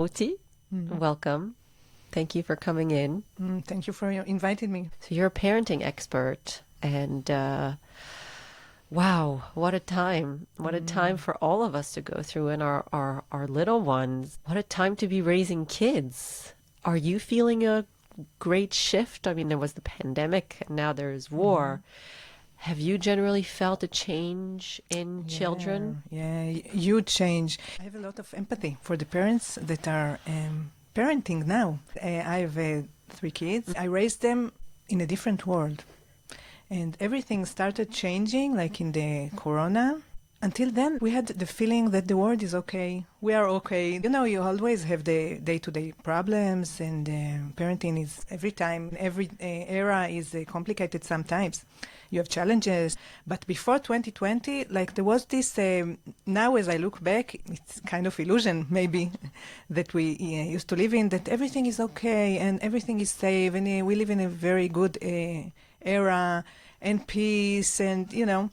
Ruti, welcome. Thank you for coming in. Thank you for inviting me. So you're a parenting expert, and wow, what a time. What a time for all of us to go through and our little ones. What a time to be raising kids. Are you feeling a great shift? I mean, there was the pandemic, and now there's war. Have you generally felt a change in children? Yeah, huge change. I have a lot of empathy for the parents that are parenting now. I have 3 kids. I raised them in a different world. And everything started changing, like in the corona. Until then, we had the feeling that the world is okay. We are okay. You know, you always have the day-to-day problems, and parenting is every time, every era is complicated sometimes. You have challenges. But before 2020, like there was this, now as I look back, it's kind of illusion maybe that we used to live in, that everything is okay and everything is safe, and we live in a very good era and peace, and, you know.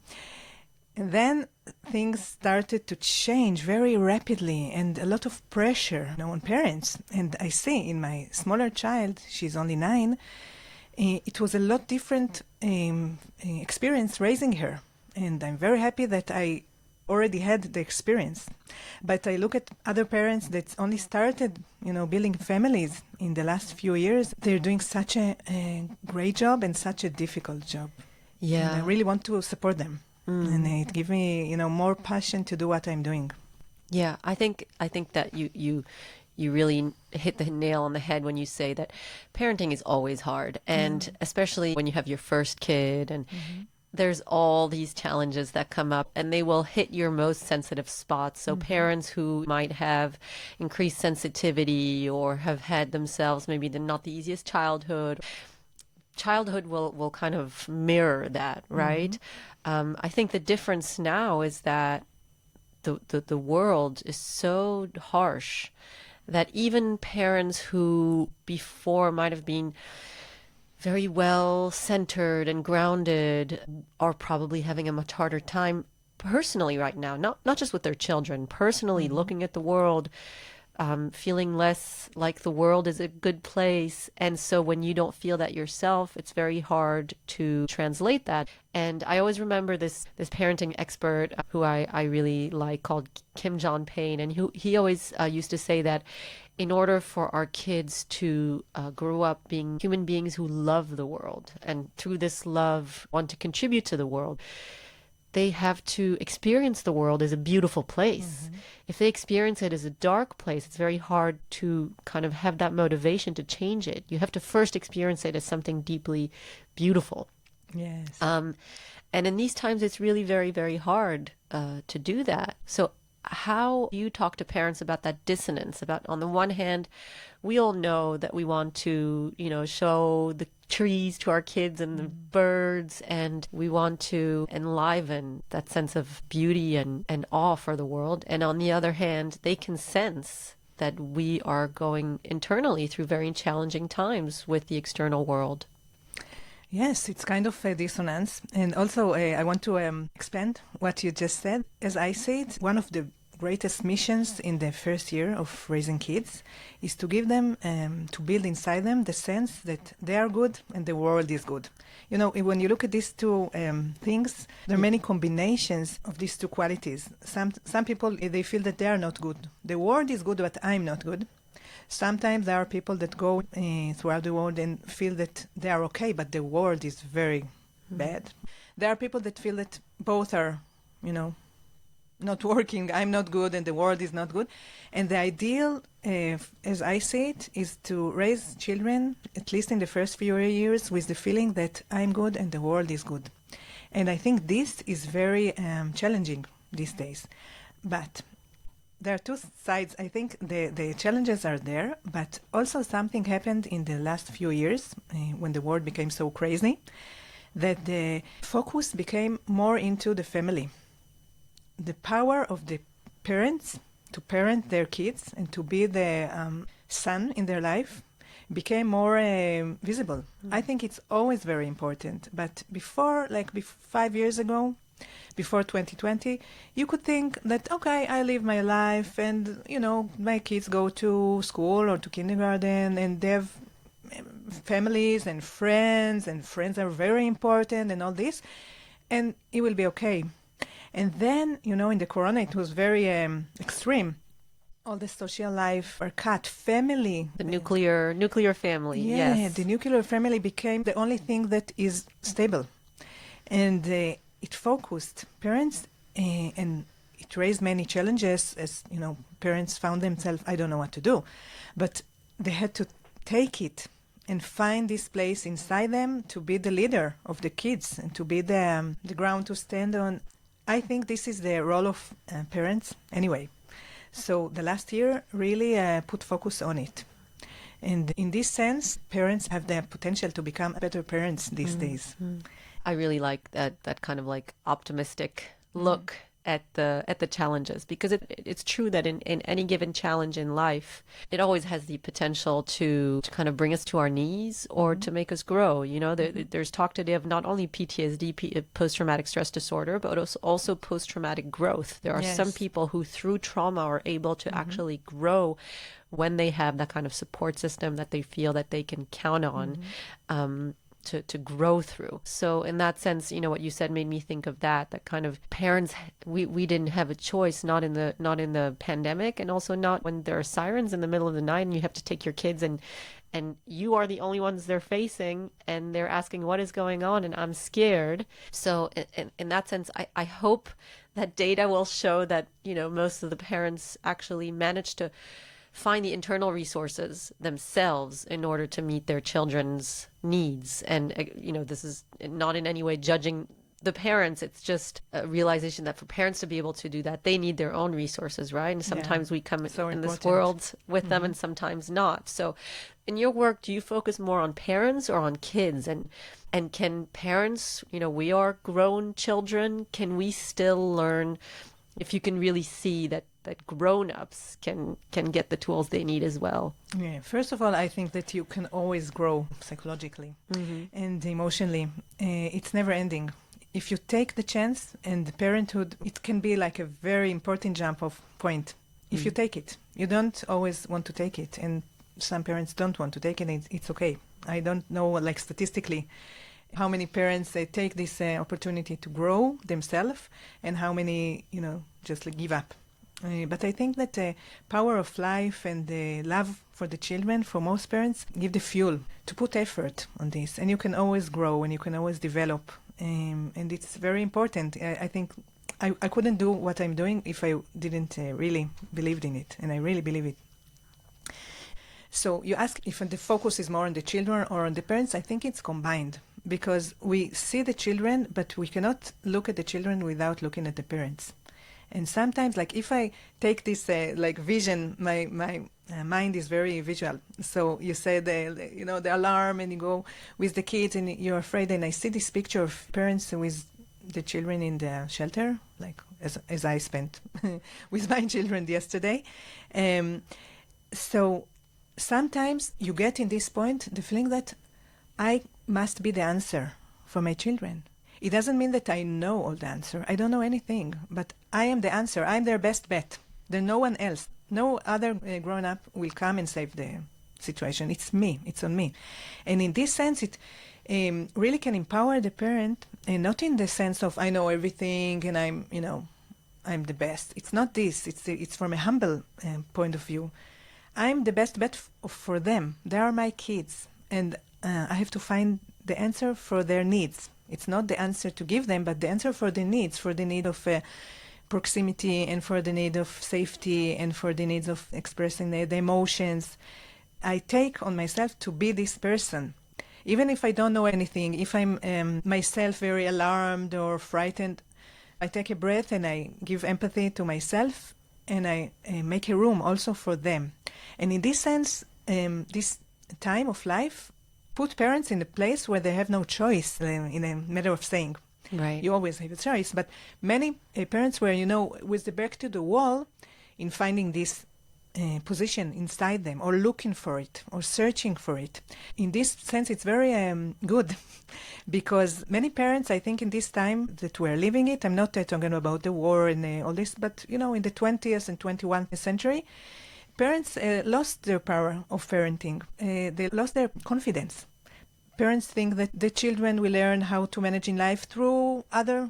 And then things started to change very rapidly, and a lot of pressure, on parents. And I see in my smaller child, she's only 9, it was a lot different experience raising her. And I'm very happy that I already had the experience. But I look at other parents that only started, building families in the last few years. They're doing such a great job and such a difficult job. Yeah. And I really want to support them. And it gives me, more passion to do what I'm doing. Yeah, I think that you really hit the nail on the head when you say that parenting is always hard, and especially when you have your first kid, and there's all these challenges that come up, and they will hit your most sensitive spots. So parents who might have increased sensitivity or have had themselves maybe not the easiest childhood will kind of mirror that, right? I think the difference now is that the world is so harsh that even parents who before might have been very well centered and grounded are probably having a much harder time personally right now, not just with their children, personally looking at the world, feeling less like the world is a good place. And so when you don't feel that yourself, it's very hard to translate that. And I always remember this parenting expert who I really like, called Kim John Payne. And he always used to say that in order for our kids to grow up being human beings who love the world, and through this love want to contribute to the world, they have to experience the world as a beautiful place. If they experience it as a dark place, it's very hard to kind of have that motivation to change it. You have to first experience it as something deeply beautiful. Yes. And in these times, it's really very, very hard to do that. So how do you talk to parents about that dissonance? About, on the one hand, we all know that we want to, show the trees to our kids and the birds, and we want to enliven that sense of beauty and awe for the world. And on the other hand, they can sense that we are going internally through very challenging times with the external world. Yes, it's kind of a dissonance. And also, I want to expand what you just said. As I see it, one of the greatest missions in the first year of raising kids is to give them, to build inside them the sense that they are good and the world is good. When you look at these two things, there are many combinations of these two qualities. Some people, they feel that they are not good. The world is good, but I'm not good. Sometimes there are people that go throughout the world and feel that they are okay, but the world is very bad. There are people that feel that both are, not working. I'm not good and the world is not good. And the ideal, as I see it, is to raise children, at least in the first few years, with the feeling that I'm good and the world is good. And I think this is very challenging these days. But there are two sides. I think the challenges are there, but also something happened in the last few years when the world became so crazy, that the focus became more into the family. The power of the parents to parent their kids and to be the sun in their life became more visible. I think it's always very important. But before, 5 years ago, Before 2020, you could think that, okay, I live my life and, my kids go to school or to kindergarten and they have families and friends are very important and all this, and it will be okay. And then, in the corona, it was very extreme. All the social life are cut. Family. The nuclear family, Yeah, yes. the nuclear family became the only thing that is stable. And it focused parents and it raised many challenges as, parents found themselves, I don't know what to do. But they had to take it and find this place inside them to be the leader of the kids and to be the ground to stand on. I think this is the role of parents anyway. So the last year really put focus on it. And in this sense, parents have the potential to become better parents these days. I really like that kind of like optimistic look at the challenges, because it's true that in any given challenge in life, it always has the potential to kind of bring us to our knees or to make us grow. There's talk today of not only PTSD, post-traumatic stress disorder, but also post-traumatic growth. There are some people who through trauma are able to actually grow when they have that kind of support system that they feel that they can count on. To grow through. So in that sense, what you said made me think of that kind of parents, we didn't have a choice, not in the pandemic, and also not when there are sirens in the middle of the night and you have to take your kids and you are the only ones they're facing and they're asking what is going on and I'm scared. So in that sense, I hope that data will show that, most of the parents actually manage to find the internal resources themselves in order to meet their children's needs. And, this is not in any way judging the parents. It's just a realization that for parents to be able to do that, they need their own resources, right? And sometimes we come in this world with them and sometimes not. So in your work, do you focus more on parents or on kids? And can parents, we are grown children, can we still learn, if you can really see that grown-ups can get the tools they need as well? Yeah. First of all, I think that you can always grow psychologically and emotionally. It's never ending. If you take the chance, and parenthood, it can be like a very important jump off point. If you take it, you don't always want to take it, and some parents don't want to take it. It's okay. I don't know, like statistically, how many parents take this opportunity to grow themselves, and how many, just like give up. But I think that the power of life and the love for the children, for most parents, give the fuel to put effort on this. And you can always grow and you can always develop. And it's very important. I think I couldn't do what I'm doing if I didn't really believed in it. And I really believe it. So you ask if the focus is more on the children or on the parents. I think it's combined, because we see the children, but we cannot look at the children without looking at the parents. And sometimes, like if I take this vision, my mind is very visual. So you say the alarm, and you go with the kids, and you're afraid. And I see this picture of parents with the children in the shelter, like as I spent with my children yesterday. So sometimes you get in this point the feeling that I must be the answer for my children. It doesn't mean that I know all the answer. I don't know anything, but I am the answer. I'm their best bet. There's no one else. No other grown-up will come and save the situation. It's me. It's on me. And in this sense, it really can empower the parent, and not in the sense of I know everything and I'm the best. It's not this. It's from a humble point of view. I'm the best bet for them. They are my kids, and I have to find the answer for their needs. It's not the answer to give them, but the answer for the needs, for the need of proximity, and for the need of safety, and for the needs of expressing the emotions. I take on myself to be this person. Even if I don't know anything, if I'm myself very alarmed or frightened, I take a breath and I give empathy to myself, and I make a room also for them. And in this sense, this time of life put parents in a place where they have no choice, in a matter of saying. Right. You always have a choice. But many parents were, with the back to the wall in finding this position inside them, or looking for it, or searching for it. In this sense, it's very good because many parents, I think in this time that we're living it, I'm not talking about the war and all this, but in the 20th and 21st century, parents lost their power of parenting. They lost their confidence. Parents think that the children will learn how to manage in life through other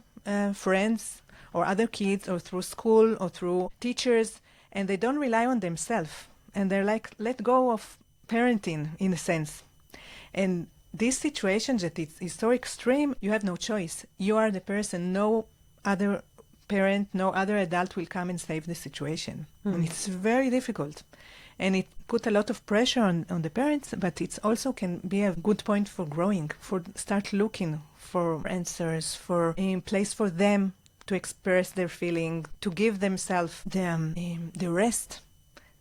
friends or other kids, or through school or through teachers, and they don't rely on themselves. And they're like, let go of parenting in a sense. And this situation that is so extreme, you have no choice. You are the person. No other parent, no other adult will come and save the situation. And it's very difficult. And it put a lot of pressure on the parents, but it also can be a good point for growing, for start looking for answers, for a place for them to express their feeling, to give themselves the rest,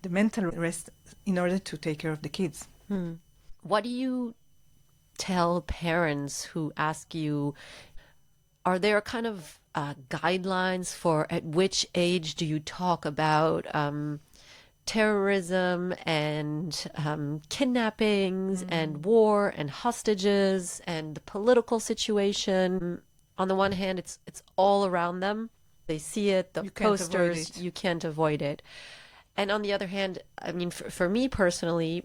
the mental rest, in order to take care of the kids. What do you tell parents who ask you, are there kind of guidelines for at which age do you talk about terrorism and kidnappings and war and hostages and the political situation? On the one hand, it's all around them. They see it, the posters, you can't avoid it. And on the other hand, I mean, for me personally,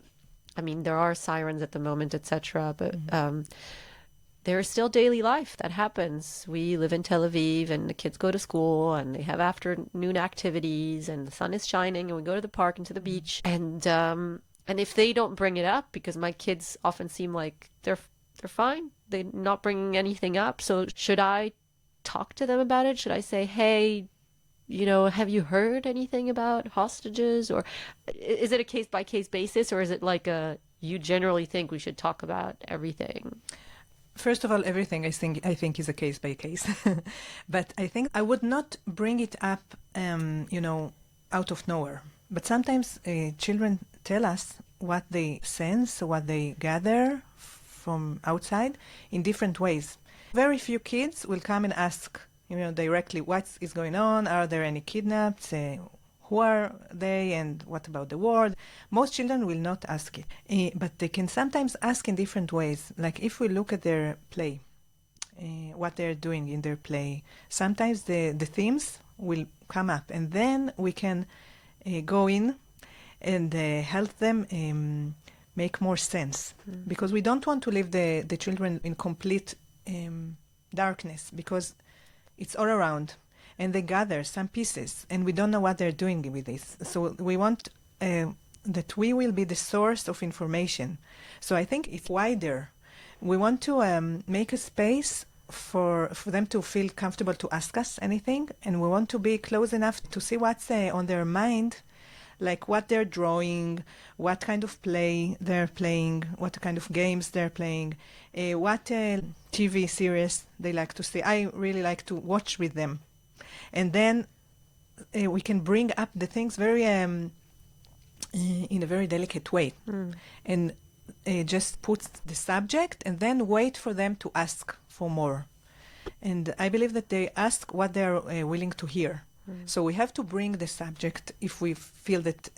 I mean, there are sirens at the moment, etc., but there is still daily life that happens. We live in Tel Aviv, and the kids go to school, and they have afternoon activities, and the sun is shining, and we go to the park and to the beach. And if they don't bring it up, because my kids often seem like they're fine, they're not bringing anything up. So should I talk to them about it? Should I say, hey, have you heard anything about hostages? Or is it a case-by-case basis, or is it like you generally think we should talk about everything? First of all, everything I think is a case by case, but I think I would not bring it up, out of nowhere. But sometimes children tell us what they sense, what they gather from outside in different ways. Very few kids will come and ask, directly what is going on. Are there any kidnapped? Who are they, and what about the war? Most children will not ask it, but they can sometimes ask in different ways. Like if we look at their play, what they're doing in their play, sometimes the themes will come up, and then we can go in and help them make more sense. Because we don't want to leave the children in complete darkness, because it's all around. And they gather some pieces, and we don't know what they're doing with this. So we want that we will be the source of information. So I think it's wider. We want to make a space for them to feel comfortable to ask us anything, and we want to be close enough to see what's on their mind, like what they're drawing, what kind of play they're playing, what kind of games they're playing, what TV series they like to see. I really like to watch with them. And then we can bring up the things very in a very delicate way, and just put the subject and then wait for them to ask for more. And I believe that they ask what they're willing to hear. So we have to bring the subject if we feel that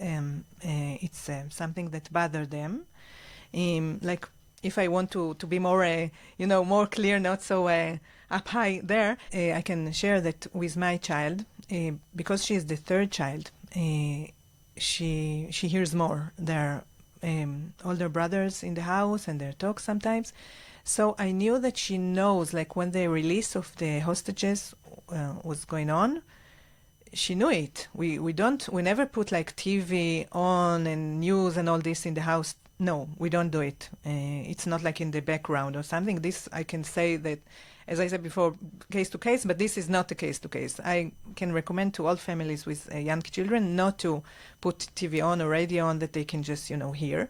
it's something that bothers them. Like if I want to be more, more clear, not so up high there, I can share that with my child, because she is the third child, she hears more. There are older brothers in the house, and they talk sometimes. So I knew that she knows, like when the release of the hostages was going on, she knew it. We never put like TV on and news and all this in the house. No, we don't do it. It's not like in the background or something. This I can say that, as I said before, case to case, but this is not a case to case. I can recommend to all families with young children not to put TV on or radio on, that they can just, hear.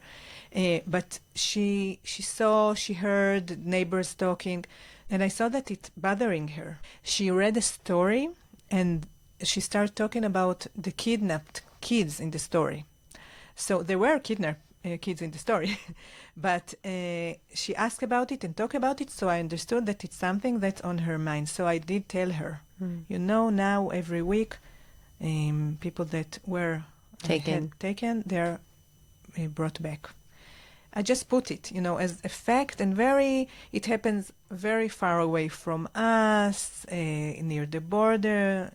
But she saw, she heard neighbors talking, and I saw that it's bothering her. She read a story, and she started talking about the kidnapped kids in the story. So there were kidnapped kids in the story, but she asked about it and talked about it, so I understood that it's something that's on her mind. So I did tell her, now every week, people that were taken. they're brought back. I just put it, as a fact, and it happens very far away from us, near the border,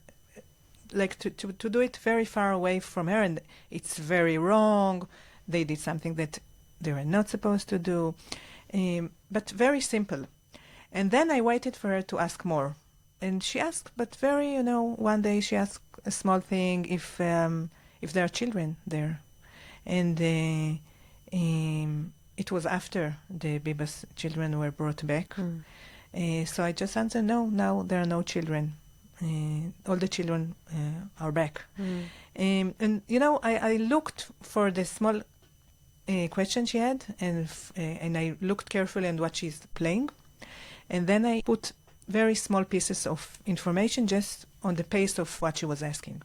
like to do it very far away from her, and it's very wrong. They did something that they were not supposed to do, but very simple. And then I waited for her to ask more. And she asked, but one day she asked a small thing, if there are children there. And it was after the Bibas children were brought back. So I just answered, no, now there are no children. All the children are back. And I looked for the small question she had, and I looked carefully at what she's playing. And then I put very small pieces of information just on the pace of what she was asking.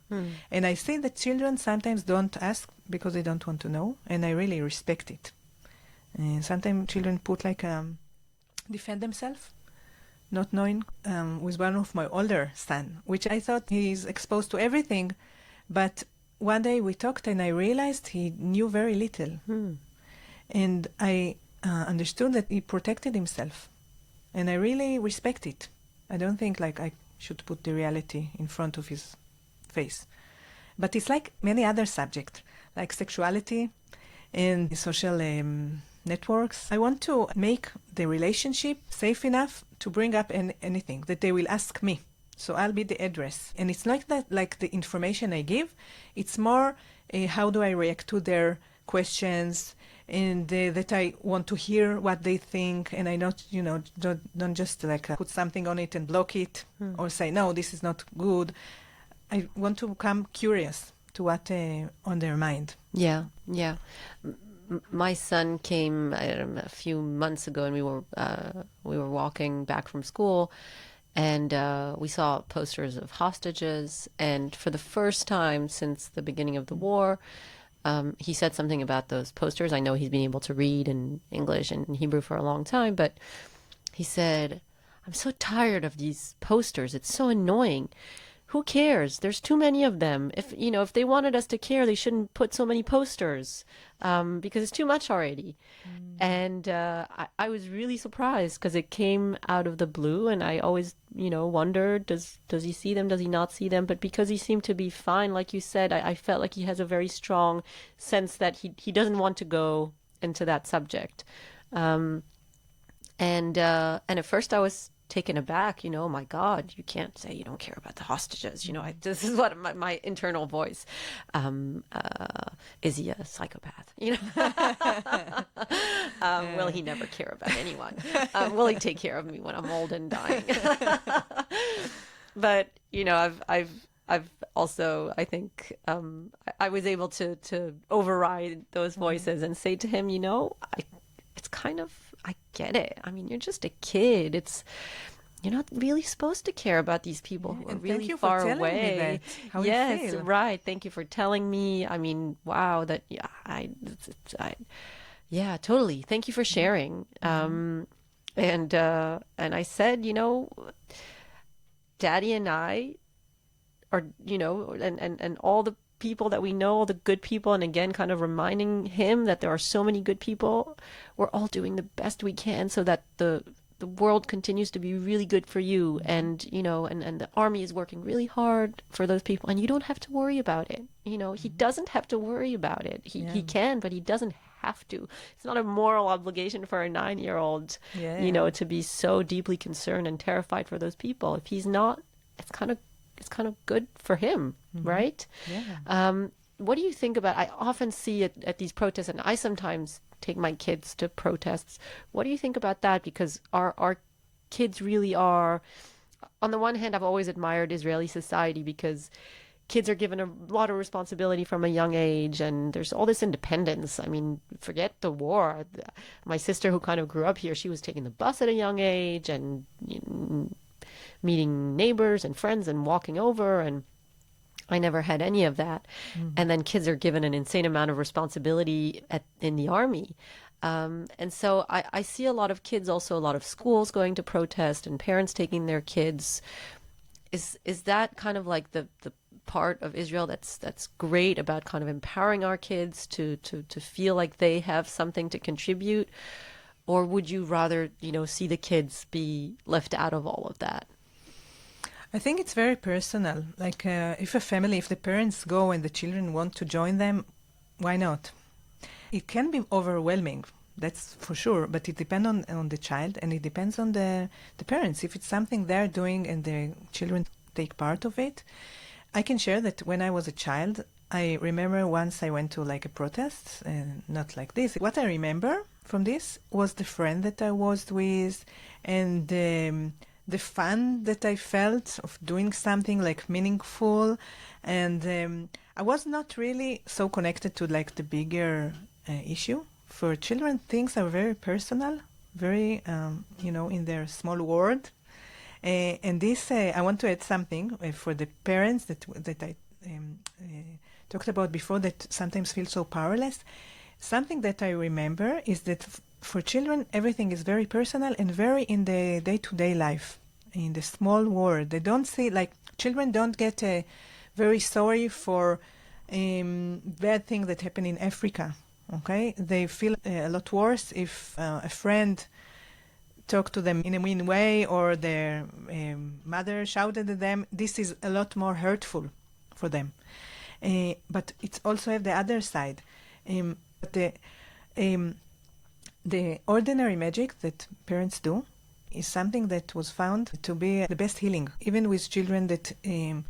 And I see that children sometimes don't ask because they don't want to know, and I really respect it. Sometimes children put defend themselves, not knowing. With one of my older son, which I thought he's exposed to everything, but one day we talked and I realized he knew very little. And I understood that he protected himself. And I really respect it. I don't think I should put the reality in front of his face. But it's like many other subjects, like sexuality and social networks. I want to make the relationship safe enough to bring up anything that they will ask me. So I'll be the address. And it's like that, like the information I give, it's more how do I react to their questions, and that I want to hear what they think, and I don't just put something on it and block it or say, no, this is not good. I want to become curious to what on their mind. Yeah. My son came a few months ago, and we were walking back from school, and we saw posters of hostages. And for the first time since the beginning of the war, he said something about those posters. I know he's been able to read in English and in Hebrew for a long time, but he said, I'm so tired of these posters. It's so annoying. Who cares? There's too many of them. If they wanted us to care, they shouldn't put so many posters, because it's too much already. And I was really surprised because it came out of the blue, and I always, wondered, does he see them? Does he not see them? But because he seemed to be fine, like you said, I felt like he has a very strong sense that he doesn't want to go into that subject. And at first I was taken aback, oh my God, you can't say you don't care about the hostages. This is what my internal voice, is he a psychopath? Will he never care about anyone? Will he take care of me when I'm old and dying? But, I've also, I think, I was able to override those voices and say to him, it's kind of, I get it. I mean, you're just a kid. You're not really supposed to care about these people who are really far away. Thank you for telling me that, how yes, you feel. Right. Thank you for telling me. I mean, wow. Yeah, totally. Thank you for sharing. And I said, Daddy and I are, and all the people that we know, all the good people, and again, kind of reminding him that there are so many good people. We're all doing the best we can so that the world continues to be really good for you, and and the army is working really hard for those people, and you don't have to worry about it. He doesn't have to worry about it. He can, but he doesn't have to. It's not a moral obligation for a 9-year-old, to be so deeply concerned and terrified for those people. If he's not, it's kind of good for him, right? Yeah. What do you think about? I often see it at these protests, and I sometimes take my kids to protests. What do you think about that? Because our kids really are, on the one hand, I've always admired Israeli society because kids are given a lot of responsibility from a young age, and there's all this independence. I mean, forget the war. My sister, who kind of grew up here, she was taking the bus at a young age and meeting neighbors and friends and walking over, and I never had any of that. And then kids are given an insane amount of responsibility in the army. And so I see a lot of kids, also a lot of schools going to protest and parents taking their kids. Is that kind of like the part of Israel that's great about kind of empowering our kids to feel like they have something to contribute? Or would you rather, see the kids be left out of all of that? I think it's very personal. Like if the parents go and the children want to join them, why not? It can be overwhelming, that's for sure, but it depends on the child, and it depends on the parents. If it's something they're doing and the children take part of it. I can share that when I was a child, I remember once I went to like a protest, not like this. What I remember from this was the friend that I was with, and the fun that I felt of doing something like meaningful, and I was not really so connected to like the bigger issue. For children, things are very personal, very in their small world. And this, I want to add something for the parents that I talked about before that sometimes feel so powerless. Something that I remember is that for children, everything is very personal and very in the day-to-day life, in the small world. They don't see, like, children don't get very sorry for bad things that happen in Africa, okay? They feel a lot worse if a friend talk to them in a mean way, or their mother shouted at them. This is a lot more hurtful for them. But it's also have the other side. The ordinary magic that parents do is something that was found to be the best healing, even with children that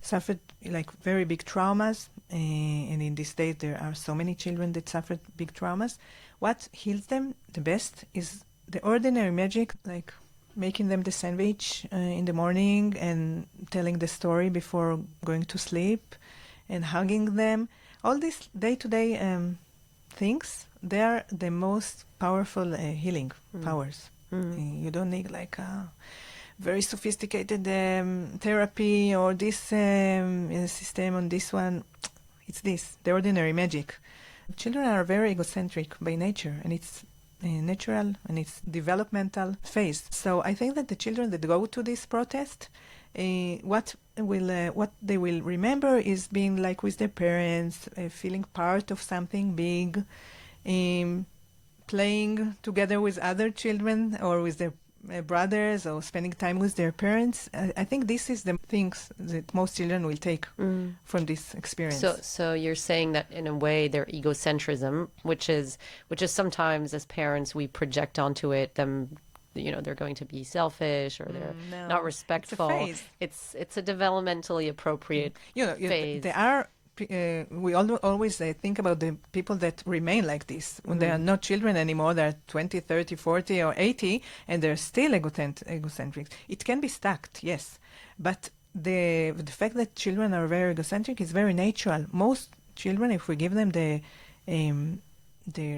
suffered like very big traumas. And in this day, there are so many children that suffered big traumas. What heals them the best is the ordinary magic, like making them the sandwich in the morning and telling the story before going to sleep and hugging them. All these day-to-day things, they are the most powerful healing powers. You don't need like a very sophisticated therapy or this system on this one. It's this, the ordinary magic. Children are very egocentric by nature, and it's natural and it's developmental phase. So I think that the children that go to this protest, what they will remember is being like with their parents, feeling part of something big, playing together with other children or with their brothers, or spending time with their parents. I think this is the things that most children will take from this experience. So you're saying that in a way their egocentrism, which is sometimes as parents we project onto it them, they're going to be selfish or they're not respectful. It's a developmentally appropriate phase. There are. We always think about the people that remain like this when they are not children anymore. They're 20, 30, 40 or 80 and they're still egocentric. It can be stacked, yes, but the fact that children are very egocentric is very natural. Most children, if we give them the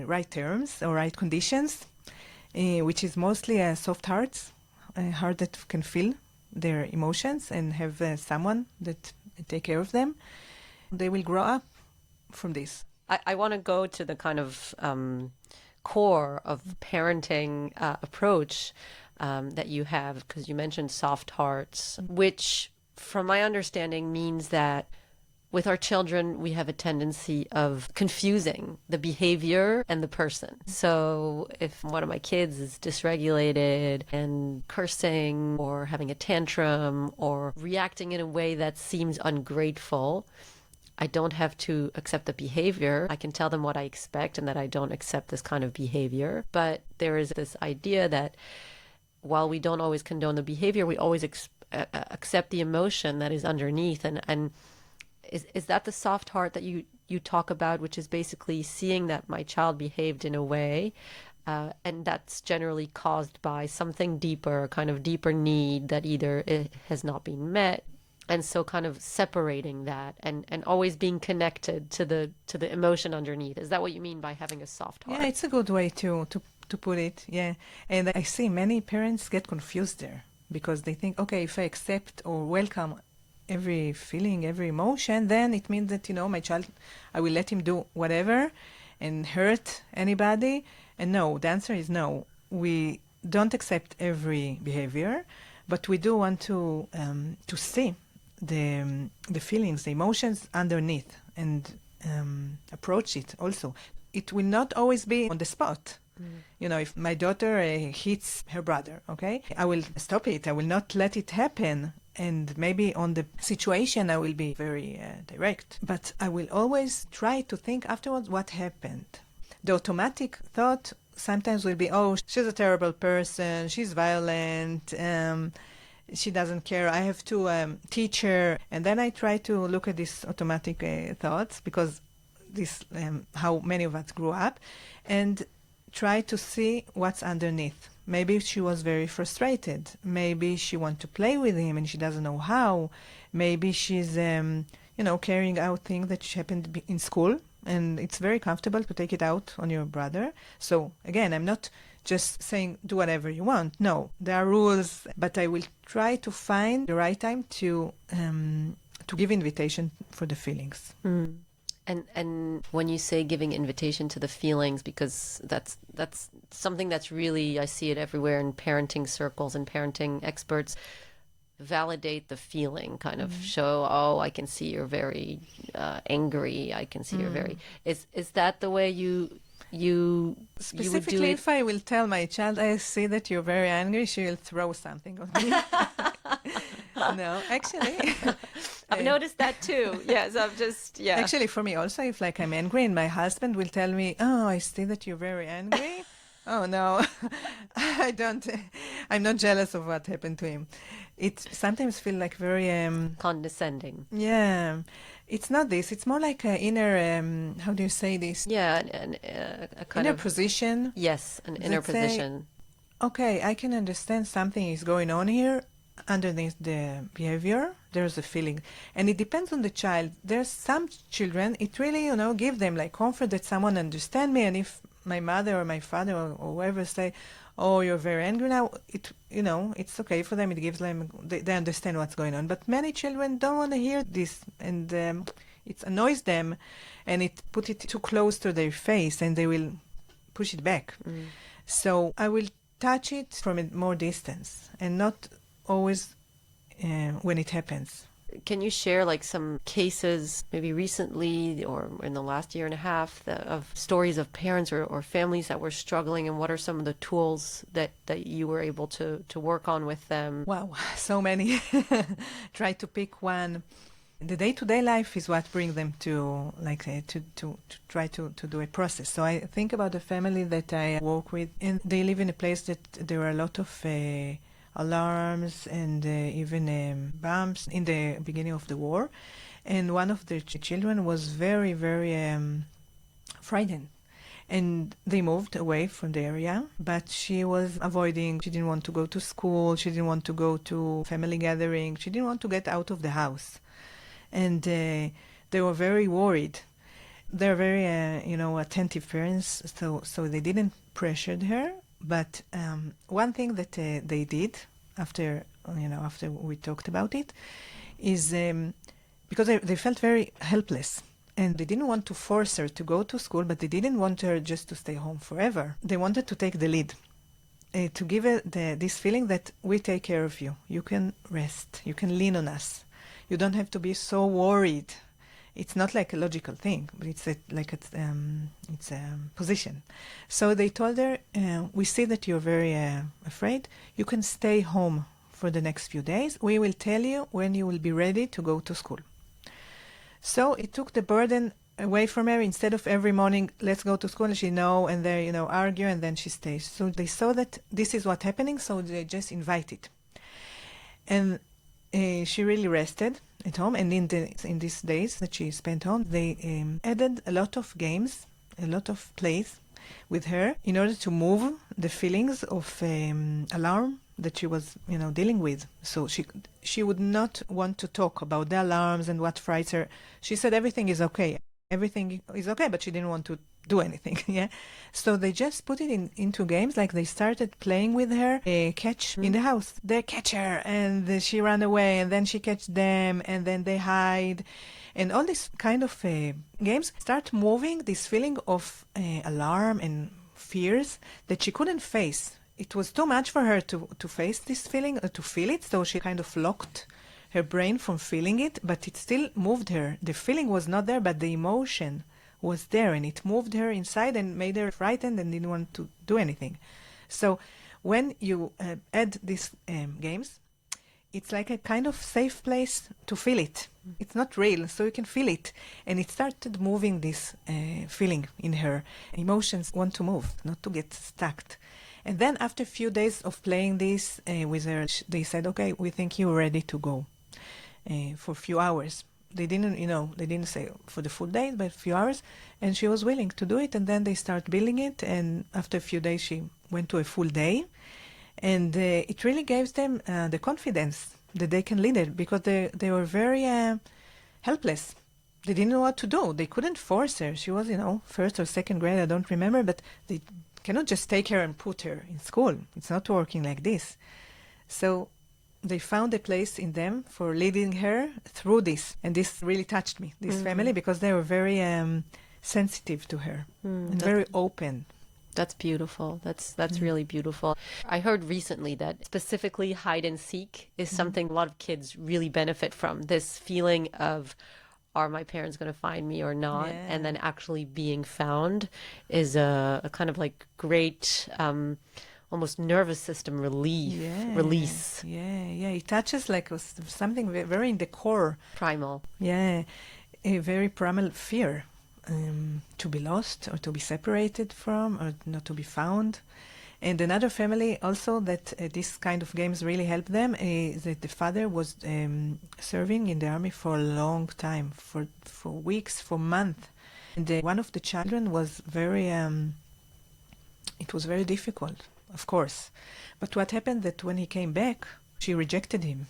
right terms or right conditions, which is mostly soft hearts, a heart that can feel their emotions and have someone that take care of them, they will grow up from this. I want to go to the kind of core of parenting approach that you have, because you mentioned soft hearts, which from my understanding means that with our children, we have a tendency of confusing the behavior and the person. So if one of my kids is dysregulated and cursing or having a tantrum or reacting in a way that seems ungrateful, I don't have to accept the behavior. I can tell them what I expect and that I don't accept this kind of behavior. But there is this idea that while we don't always condone the behavior, we always accept the emotion that is underneath. And is that the soft heart that you talk about, which is basically seeing that my child behaved in a way, and that's generally caused by something deeper, a kind of deeper need that either it has not been met. And so kind of separating that and always being connected to the emotion underneath. Is that what you mean by having a soft heart? Yeah, it's a good way to put it, yeah. And I see many parents get confused there because they think, okay, if I accept or welcome every feeling, every emotion, then it means that, my child, I will let him do whatever and hurt anybody. And no, the answer is no. We don't accept every behavior, but we do want to see the feelings, the emotions underneath, and approach it also. It will not always be on the spot. You know, if my daughter hits her brother, okay, I will stop it. I will not let it happen. And maybe on the situation, I will be very direct. But I will always try to think afterwards what happened. The automatic thought sometimes will be, oh, she's a terrible person, she's violent, she doesn't care, I have to teach her. And then I try to look at these automatic thoughts, because this how many of us grew up, and try to see what's underneath. Maybe she was very frustrated. Maybe she wants to play with him and she doesn't know how. Maybe she's, carrying out things that happened in school, and it's very comfortable to take it out on your brother. So again, I'm not just saying do whatever you want. No, there are rules, but I will try to find the right time to give invitation for the feelings. Mm. And when you say giving invitation to the feelings, because that's something that's really, I see it everywhere in parenting circles and parenting experts, validate the feeling, kind of show, oh, I can see you're very angry. I can see you're very. Is that the way you Specifically, you would do it? if I will tell my child, I see that you're very angry, she will throw something on me. No, actually. I've noticed that too. Yes, I've just, yeah. Actually, for me also, if like I'm angry and my husband will tell me, oh, I see that you're very angry. Oh, no, I'm not jealous of what happened to him. It sometimes feel like very... condescending. Yeah, it's not this. It's more like an inner, how do you say this? Yeah, a kind Inner of... position. Yes, an inner Let's say, position. okay, I can understand something is going on here. Underneath the behavior, there's a feeling. And it depends on the child. There's some children, it really, give them like comfort that someone understand me. And if my mother or my father or whoever say, oh, you're very angry now, it's okay for them. It gives them, they understand what's going on. But many children don't want to hear this, and it annoys them, and it put it too close to their face, and they will push it back. So I will touch it from a more distance, and not always when it happens. Can you share like some cases, maybe recently or in the last year and a half, of stories of parents or families that were struggling, and what are some of the tools that you were able to work on with them? Wow, so many. Try to pick one. The day-to-day life is what brings them to try to do a process. So I think about the family that I work with, and they live in a place that there are a lot of alarms and even bombs in the beginning of the war. And one of the children was very, very frightened. And they moved away from the area, but she was avoiding. She didn't want to go to school. She didn't want to go to family gathering. She didn't want to get out of the house. And they were very worried. They're very, attentive parents, so they didn't pressure her. But one thing that they did after we talked about it is because they felt very helpless, and they didn't want to force her to go to school, but they didn't want her just to stay home forever. They wanted to take the lead, to give her this feeling that we take care of you. You can rest. You can lean on us. You don't have to be so worried. It's not like a logical thing, but it's a position. So they told her, we see that you're very afraid. You can stay home for the next few days. We will tell you when you will be ready to go to school. So it took the burden away from her. Instead of every morning, let's go to school, and she no, and they argue, and then she stays. So they saw that this is what's happening, so they just invited. And she really rested at home, and in these days that she spent home, they added a lot of games, a lot of plays with her in order to move the feelings of alarm that she was, dealing with. So she would not want to talk about the alarms and what frights her. She said everything is okay. Everything is okay, but she didn't want to do anything. Yeah. So they just put it into games, like they started playing with her catch in the house. They catch her, and she ran away, and then she catch them, and then they hide. And all these kind of games start moving this feeling of alarm and fears that she couldn't face. It was too much for her to face this feeling, to feel it, so she kind of locked her brain from feeling it, but it still moved her. The feeling was not there, but the emotion was there, and it moved her inside and made her frightened and didn't want to do anything. So when you add these games, it's like a kind of safe place to feel it. It's not real, so you can feel it. And it started moving this feeling in her. Emotions want to move, not to get stuck. And then after a few days of playing this with her, they said, okay, we think you're ready to go for a few hours. They didn't say for the full day, but a few hours. And she was willing to do it. And then they start building it. And after a few days, she went to a full day. And it really gave them the confidence that they can lead it, because they were very helpless. They didn't know what to do. They couldn't force her. She was, first or second grade, I don't remember, but they cannot just take her and put her in school. It's not working like this. So they found a place in them for leading her through this. And this really touched me, this family, because they were very sensitive to her and very open. That's beautiful. That's really beautiful. I heard recently that specifically hide and seek is something a lot of kids really benefit from. This feeling of, are my parents going to find me or not? Yeah. And then actually being found is a kind of like great, almost nervous system release. Yeah. It touches like something very in the core. Primal. Yeah, a very primal fear. To be lost or to be separated from or not to be found. And another family also that this kind of games really help them is that the father was serving in the army for a long time, for weeks, for months. And one of the children was it was very difficult, of course. But what happened that when he came back, she rejected him.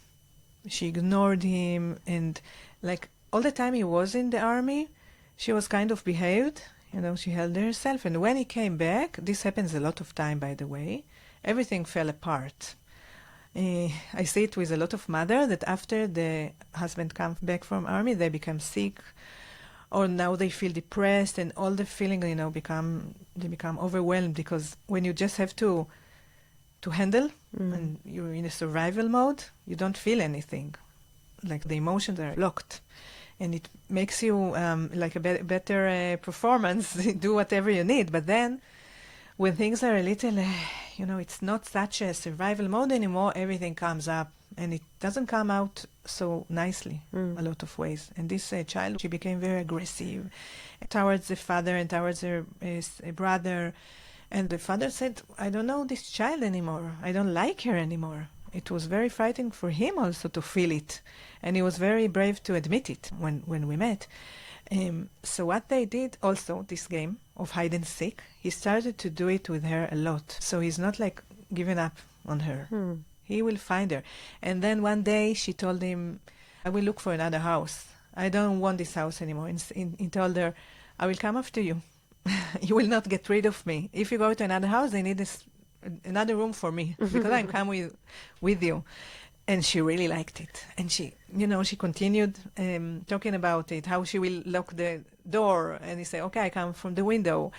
She ignored him, and like all the time he was in the army, she was kind of behaved, she held herself. And when he came back, this happens a lot of time, by the way, everything fell apart. I see it with a lot of mother that after the husband comes back from army, they become sick, or now they feel depressed, and all the feeling, they become overwhelmed, because when you just have to handle and you're in a survival mode, you don't feel anything. Like the emotions are locked. And it makes you like a better performance, do whatever you need. But then when things are a little, it's not such a survival mode anymore, everything comes up. And it doesn't come out so nicely a lot of ways. And this child, she became very aggressive towards the father and towards her brother. And the father said, I don't know this child anymore. I don't like her anymore. It was very frightening for him also to feel it. And he was very brave to admit it when we met. So what they did also, this game of hide and seek, he started to do it with her a lot. So he's not like giving up on her. He will find her. And then one day she told him, I will look for another house. I don't want this house anymore. And he told her, I will come after you. You will not get rid of me. If you go to another house, they need another room for me because I'm coming with you. And she really liked it. And she continued talking about it, how she will lock the door. And he said, okay, I come from the window.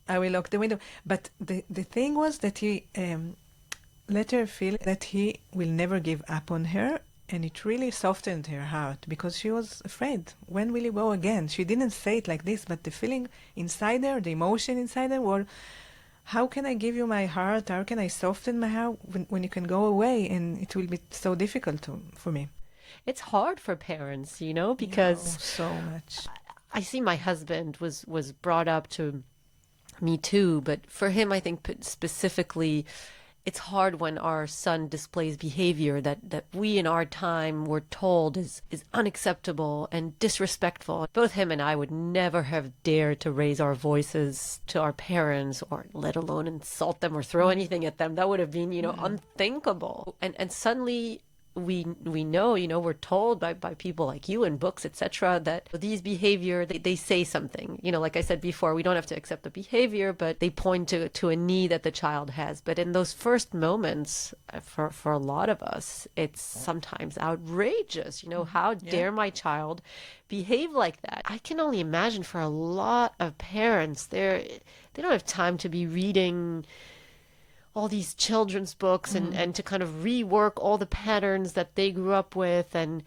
I will lock the window. But the thing was that he let her feel that he will never give up on her. And it really softened her heart because she was afraid. When will he go again? She didn't say it like this, but the feeling inside her, the emotion inside her was, how can I give you my heart? How can I soften my heart when you can go away? And it will be so difficult for me. It's hard for parents, because so much. I see my husband was brought up to Me Too, but for him, I think specifically, it's hard when our son displays behavior that we in our time were told is unacceptable and disrespectful. Both him and I would never have dared to raise our voices to our parents, or let alone insult them or throw anything at them. That would have been, unthinkable. And suddenly we know, we're told by people like you in books, etc., that these behavior, they say something. Like I said before, we don't have to accept the behavior, but they point to a need that the child has. But in those first moments, for a lot of us, it's sometimes outrageous. How dare my child behave like that? I can only imagine for a lot of parents, they don't have time to be reading all these children's books and to kind of rework all the patterns that they grew up with. And,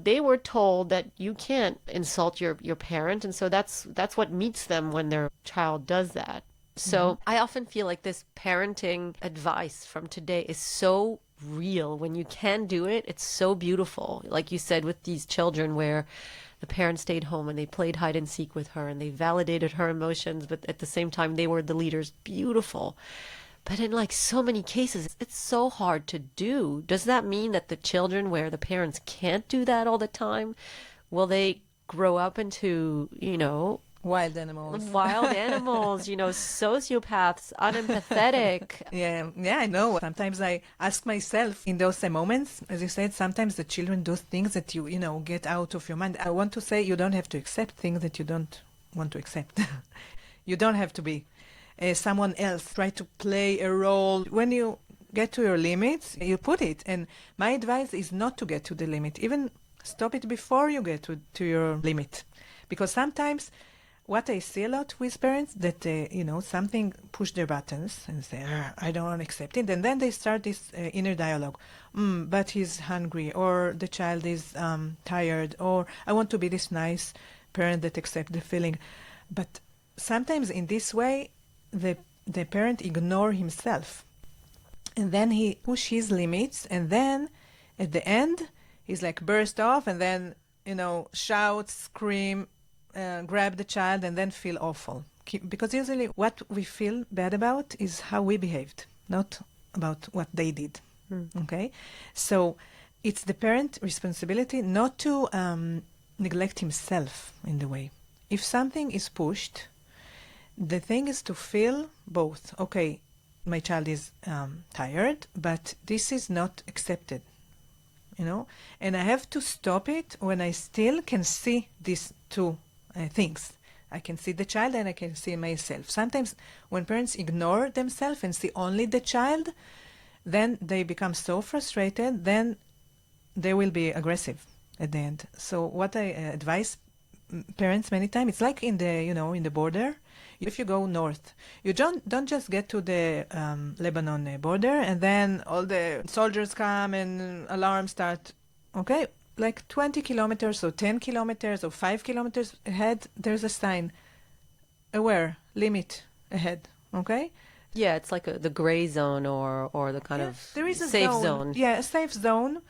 they were told that you can't insult your parent. And so that's what meets them when their child does that. So I often feel like this parenting advice from today is so real. When you can do it, it's so beautiful. Like you said, with these children where the parents stayed home and they played hide and seek with her and they validated her emotions, but at the same time, they were the leaders. Beautiful. But in like so many cases, it's so hard to do. Does that mean that the children where the parents can't do that all the time, will they grow up into, Wild animals. wild animals, sociopaths, unempathetic? Yeah, I know. Sometimes I ask myself in those moments, as you said, sometimes the children do things that you get out of your mind. I want to say you don't have to accept things that you don't want to accept. You don't have to be someone else, try to play a role. When you get to your limits, you put it. And my advice is not to get to the limit. Even stop it before you get to your limit. Because sometimes what I see a lot with parents, that, something push their buttons and say, I don't want to accept it. And then they start this inner dialogue. But he's hungry, or the child is tired, or I want to be this nice parent that accepts the feeling. But sometimes in this way, the parent ignore himself. And then he push his limits, and then at the end, he's like burst off, and then, shout, scream, grab the child, and then feel awful. Because usually what we feel bad about is how we behaved, not about what they did. Okay? So it's the parent responsibility not to neglect himself in the way. If something is pushed, the thing is to feel both. Okay, my child is tired, but this is not accepted, and I have to stop it when I still can see these two things. I can see the child and I can see myself. Sometimes when parents ignore themselves and see only the child, then they become so frustrated, then they will be aggressive at the end. So what I advise parents many times, it's like in the border. If you go north, you don't just get to the Lebanon border and then all the soldiers come and alarms start. Okay, like 20 kilometers or 10 kilometers or 5 kilometers ahead, there's a sign, aware, limit ahead. Okay. Yeah, it's like the gray zone or the kind of there is a safe zone. Yeah, a safe zone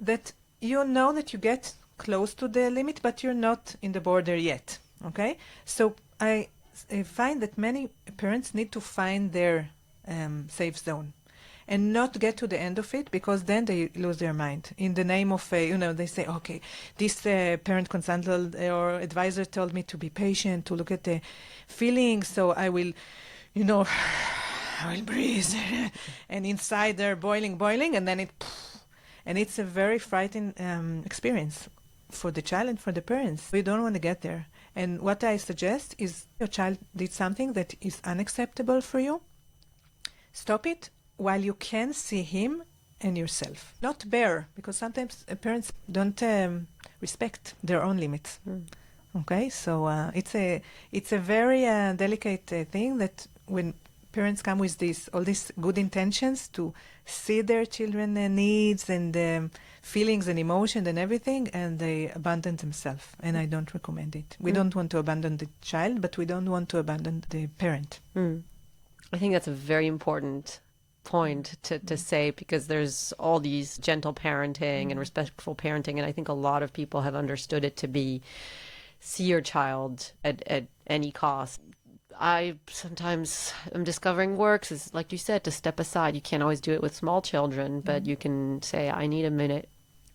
that you know that you get close to the limit, but you're not in the border yet. Okay, so I find that many parents need to find their safe zone and not get to the end of it, because then they lose their mind. In the name of, they say, okay, this parent consultant or advisor told me to be patient, to look at the feelings, so I will, I will breathe. And inside they're boiling, and then and it's a very frightening experience for the child and for the parents. We don't want to get there. And what I suggest is, your child did something that is unacceptable for you. Stop it while you can see him and yourself. Not bear, because sometimes parents don't respect their own limits. Okay, so it's a very delicate thing that when parents come with all these good intentions to see their children needs and feelings and emotions and everything, and they abandon themselves. And I don't recommend it. We don't want to abandon the child, but we don't want to abandon the parent. I think that's a very important point to say, because there's all these gentle parenting and respectful parenting, and I think a lot of people have understood it to be see your child at any cost. I sometimes am discovering works is, like you said, to step aside. You can't always do it with small children, but you can say, I need a minute.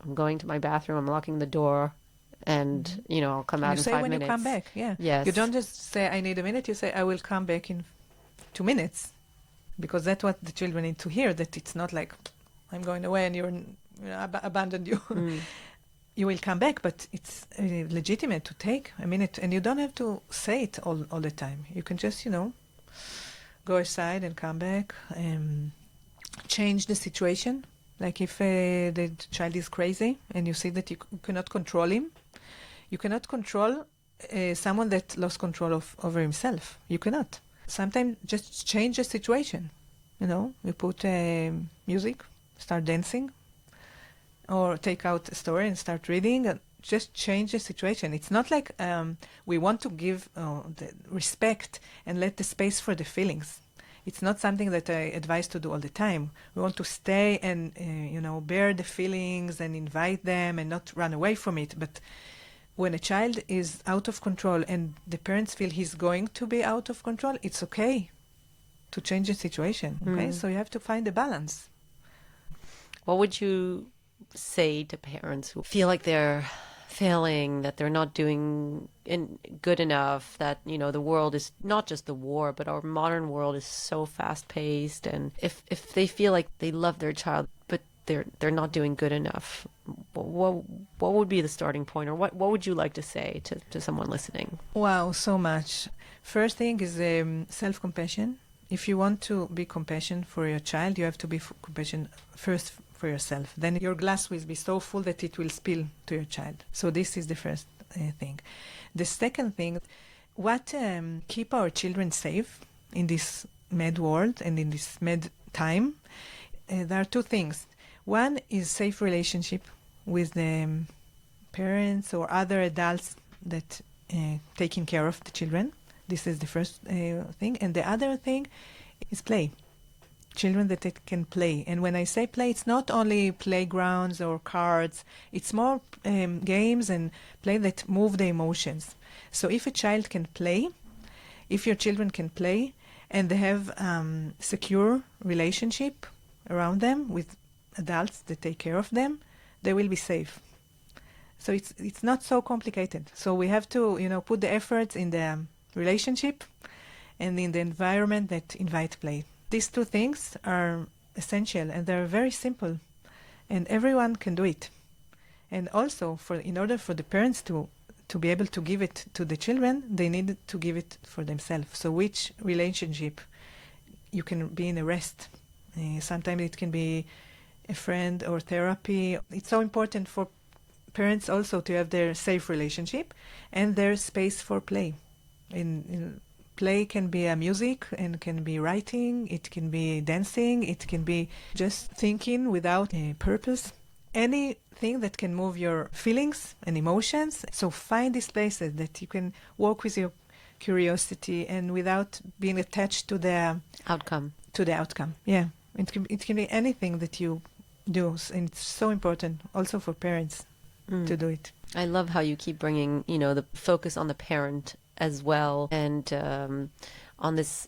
I'm going to my bathroom. I'm locking the door, and I'll come out in 5 minutes. You say when you come back, yeah. Yes. You don't just say, I need a minute. You say, I will come back in 2 minutes, because that's what the children need to hear. That it's not like I'm going away and you're abandoned you. You will come back, but it's legitimate to take a minute, and you don't have to say it all the time. You can just, go aside and come back, change the situation. Like if the child is crazy and you see that you cannot control him, you cannot control someone that lost control over himself. You cannot. Sometimes just change the situation. You put music, start dancing, or take out a story and start reading. Just change the situation. It's not like we want to give the respect and let the space for the feelings. It's not something that I advise to do all the time. We want to stay and, bear the feelings and invite them and not run away from it. But when a child is out of control and the parents feel he's going to be out of control, it's okay to change the situation. Okay, so you have to find a balance. What would you say to parents who feel like they're failing, that they're not doing good enough, that the world is not just the war, but our modern world is so fast paced, and if they feel like they love their child but they're not doing good enough, what would be the starting point, or what would you like to say to someone listening? Wow, so much. First thing is self-compassion. If you want to be compassionate for your child, you have to be compassionate first for yourself. Then your glass will be so full that it will spill to your child. So this is the first thing. The second thing, what keep our children safe in this mad world and in this mad time, there are two things. One is safe relationship with the parents or other adults that taking care of the children. This is the first thing. And the other thing is play. Children that can play. And when I say play, it's not only playgrounds or cards. It's more games and play that move the emotions. So if a child can play, if your children can play, and they have secure relationship around them with adults that take care of them, they will be safe. So it's not so complicated. So we have to put the efforts in the relationship and in the environment that invite play. These two things are essential, and they're very simple, and everyone can do it. And also, in order for the parents to be able to give it to the children, they need to give it for themselves. So which relationship you can be in a rest. Sometimes it can be a friend or therapy. It's so important for parents also to have their safe relationship and their space for play. Play can be music, and can be writing, it can be dancing, it can be just thinking without a purpose. Anything that can move your feelings and emotions. So find these places that you can walk with your curiosity and without being attached to the Outcome. Yeah. It can be anything that you do. And it's so important also for parents to do it. I love how you keep bringing, the focus on the parent as well, and on this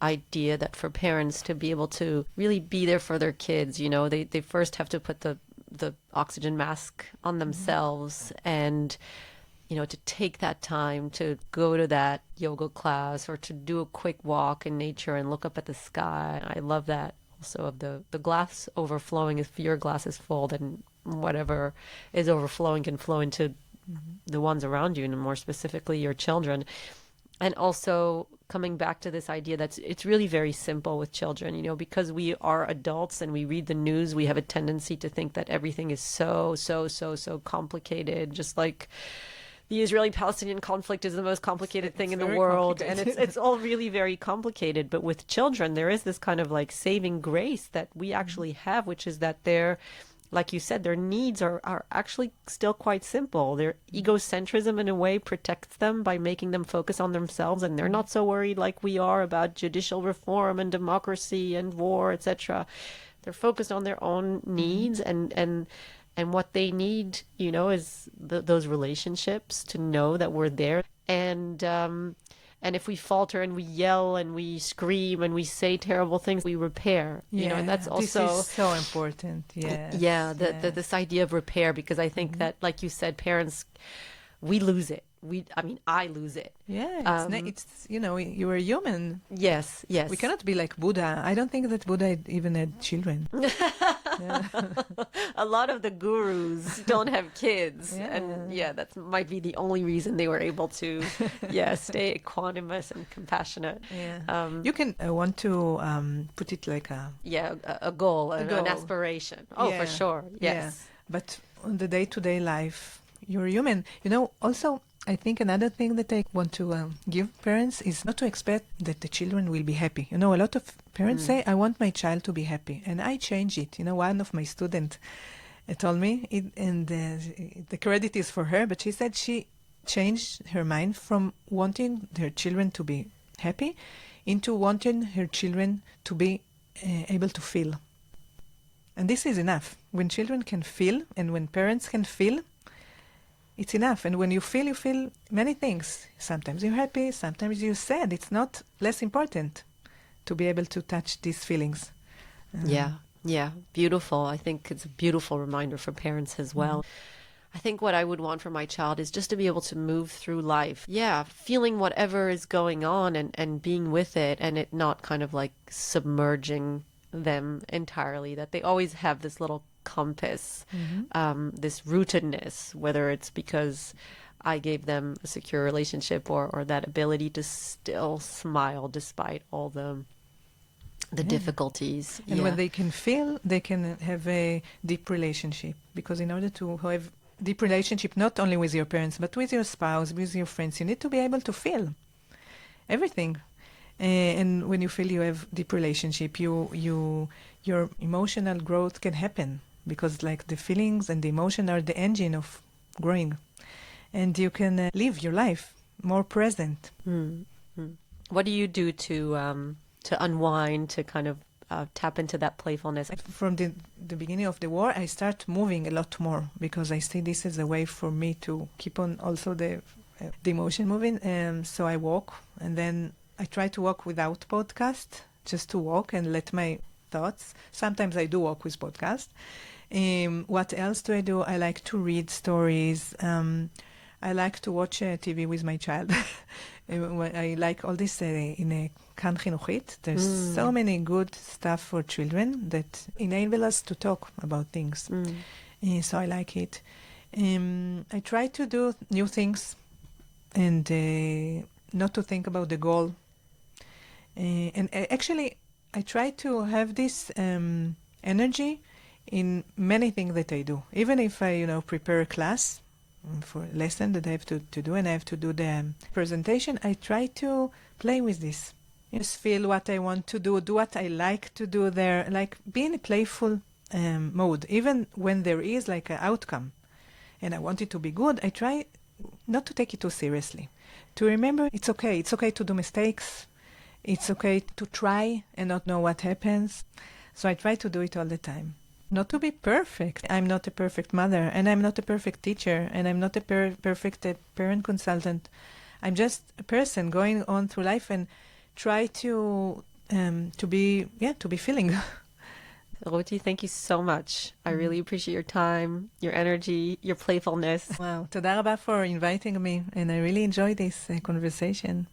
idea that for parents to be able to really be there for their kids, they first have to put the oxygen mask on themselves, and to take that time to go to that yoga class or to do a quick walk in nature and look up at the sky. I love that also, of the glass overflowing. If your glass is full, then whatever is overflowing can flow into the ones around you, and more specifically your children. And also coming back to this idea that it's really very simple with children, because we are adults and we read the news, we have a tendency to think that everything is so complicated, just like the Israeli-Palestinian conflict is the most complicated thing in the world, and it's all really very complicated. But with children, there is this kind of like saving grace that we actually have, which is that they're, like you said, their needs are actually still quite simple. Their egocentrism, in a way, protects them by making them focus on themselves, and they're not so worried like we are about judicial reform and democracy and war, etc. They're focused on their own needs, and what they need, is those relationships, to know that we're there. And if we falter and we yell and we scream and we say terrible things, we repair. And that's also this is so important. This idea of repair, because I think that, like you said, parents, we lose it. I lose it. Yeah, it's you are human. Yes. We cannot be like Buddha. I don't think that Buddha even had children. A lot of the gurus don't have kids, and that might be the only reason they were able to, stay equanimous and compassionate. You can want to put it like a goal, an aspiration. For sure. Yes. But on the day-to-day life, you're human. Also, I think another thing that I want to give parents is not to expect that the children will be happy. You know, a lot of parents say, I want my child to be happy. And I change it. You know, one of my students told me, and the credit is for her, but she said she changed her mind from wanting her children to be happy into wanting her children to be able to feel. And this is enough. When children can feel and when parents can feel, it's enough. And when you feel many things. Sometimes you're happy, sometimes you're sad. It's not less important to be able to touch these feelings. Yeah, beautiful. I think it's a beautiful reminder for parents as well. I think what I would want for my child is just to be able to move through life. Yeah, feeling whatever is going on and being with it, and it not kind of like submerging them entirely, that they always have this little compass, this rootedness, whether it's because I gave them a secure relationship or that ability to still smile despite all the difficulties. And when they can feel, they can have a deep relationship. Because in order to have deep relationship, not only with your parents, but with your spouse, with your friends, you need to be able to feel everything. And when you feel you have deep relationship, your emotional growth can happen, because like the feelings and the emotion are the engine of growing, and you can live your life more present. What do you do to unwind, to kind of tap into that playfulness? From the beginning of the war, I start moving a lot more, because I see this as a way for me to keep on also the emotion moving. So I walk, and then I try to walk without podcast, just to walk and let my thoughts. Sometimes I do walk with podcast. What else do I do? I like to read stories. I like to watch TV with my child. I like all this in a Kan Chinuchit. There's so many good stuff for children that enable us to talk about things. So I like it. I try to do new things and not to think about the goal. And actually, I try to have this energy in many things that I do. Even if I, prepare a class for a lesson that I have to do, and I have to do the presentation, I try to play with this. Just feel what I want to do what I like to do there, like be in a playful mode, even when there is like an outcome. And I want it to be good, I try not to take it too seriously. To remember it's okay to do mistakes. It's okay to try and not know what happens. So I try to do it all the time. Not to be perfect. I'm not a perfect mother, and I'm not a perfect teacher, and I'm not a perfect parent consultant. I'm just a person going on through life and try to be feeling. Ruti, thank you so much. I really appreciate your time, your energy, your playfulness. Wow, toda rabba for inviting me, and I really enjoyed this conversation.